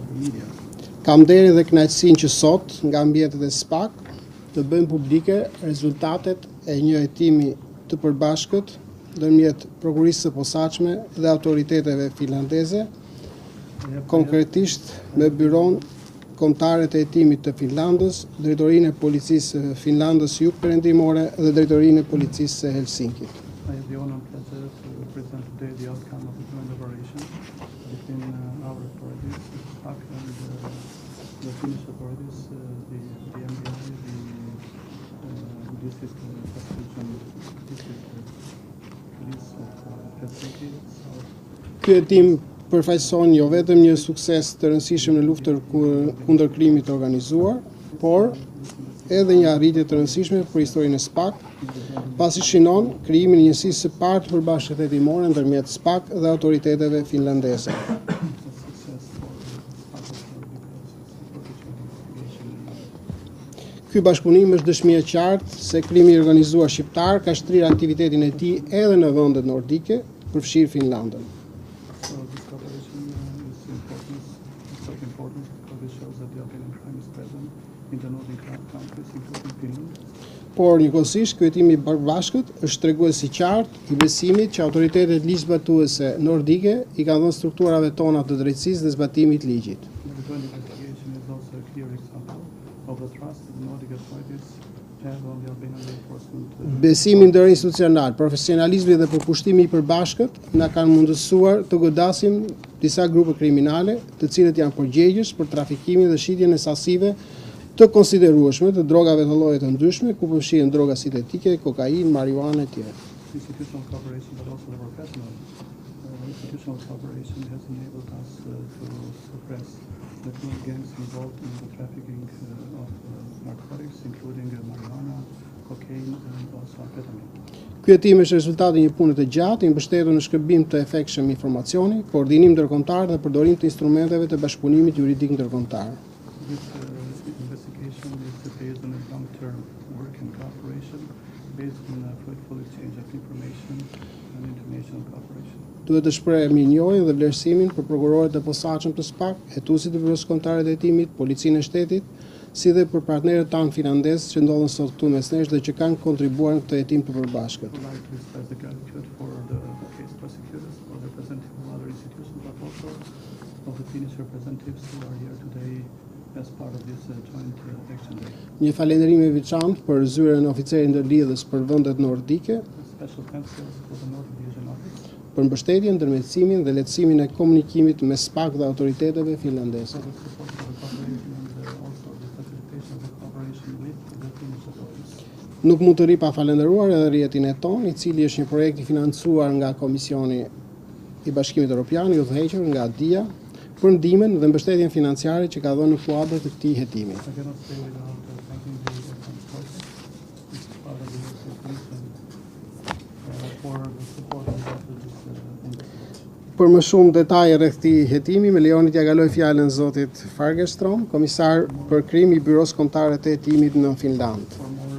the media. Kam nderin dhe kënaqësinë që sot nga mbijetët e SPAK të bëjmë publike rezultatet e një hetimi të përbashkët ndërmjet prokurisë së posaçme dhe autoriteteve finlandeze, konkretisht me byron kombëtare të hetimit të Finlandës, drejtorinë e policisë Finlandës Jugperëndimore dhe drejtorinë e policisë së Helsinkit. I have the honor and pleasure to present today the outcome of the joint operation between our authorities, the SPAC, and the Finnish authorities, the MBI, the district police of Helsinki. Ky hetim përfaqëson jo vetëm një sukses të rëndësishëm në luftën kundër krimit të organizuar, por edhe një arritje të rëndësishme për historinë e SPAK, pasi shinon krijimin e njësisë së parë të përbashkët hetimore ndërmjet SPAK dhe autoriteteve finlandeze. Ky bashkëpunim është dëshmi e qartë se krimi i organizuar shqiptar ka shtrirë aktivitetin e tij edhe në vendet nordike, përfshirë Finlandën. So this cooperation is important because it shows that the organized crime is present in the Nordic countries, including Finland. Por njëkohësisht ky hetim i bashkët është tregues i qartë i besimit që autoritetet ligjzbatuese nordike i kanë dhënë strukturave tona të drejtësisë dhe zbatimit ligjit. The joint investigation is also a clear example of the trust the Nordic authorities have on the Albanian law enforcement. Besimi ndërinstitucional, profesionalizmi dhe përkushtimi i përbashkët na kanë mundësuar të godasim disa grupe kriminale, të cilët janë përgjegjës për trafikimin dhe shitjen e sasive të konsiderueshme të drogave të lloje të ndryshme, ku përfshihen droga sintetike, kokainë, marijuana e tjera. Institutional cooperation, but also the professional institutional cooperation has enabled us to suppress the two gangs involved in the trafficking of narcotics, including marijuana, cocaine, and also amphetamine. Ky hetim është rezultati i një pune të gjatë, i mbështetur në shkëmbim të efektshëm informacioni, koordinim ndërkombëtar dhe përdorim të instrumenteve të bashkëpunimit juridik ndërkombëtar. This investigation is based on a long-term work and cooperation, based on a fruitful exchange of information and international cooperation. Duhet të shpreh mirënjohjen dhe vlerësimin për prokurorët e posaçëm të SPAK, hetuesit e Byrosë Kombëtare të Hetimit, Policinë e Shtetit, si dhe për partnerët tanë finlandezë që ndodhen sot këtu mes nesh dhe që kanë kontribuar në këtë hetim të përbashkët. I would like to express the gratitude for the case prosecutors, for the representatives of other institutions, but also of the Finnish representatives who are here today as part of this joint action day. Një falënderim i veçantë për zyrën e oficerit ndërlidhës për vendet nordike, Special thanks for the North Division Office, për mbështetjen, ndërmjetësimin dhe lehtësimin e komunikimit me SPAK dhe autoriteteve finlandeze. for the support of the cooperation and also the facilitation of the cooperation with the Finnish authorities. Nuk mund të ri pa falendëruar edhe rrjetin e ton, i cili është një projekt i financuar nga Komisioni i Bashkimit Evropian, i udhëhequr nga DIA, për ndihmën dhe mbështetjen financiare që ka dhënë në kuadër të këtij hetimi. I cannot stay without thanking the Defense Project, which is part of the European Commission, for the support of this investigation. Për më shumë detaje rreth këtij hetimi, më lejoni t'ja kaloj fjalën zotit Fagerström, komisar për krim i Byrosë Kombëtare të Hetimit në Finland. For more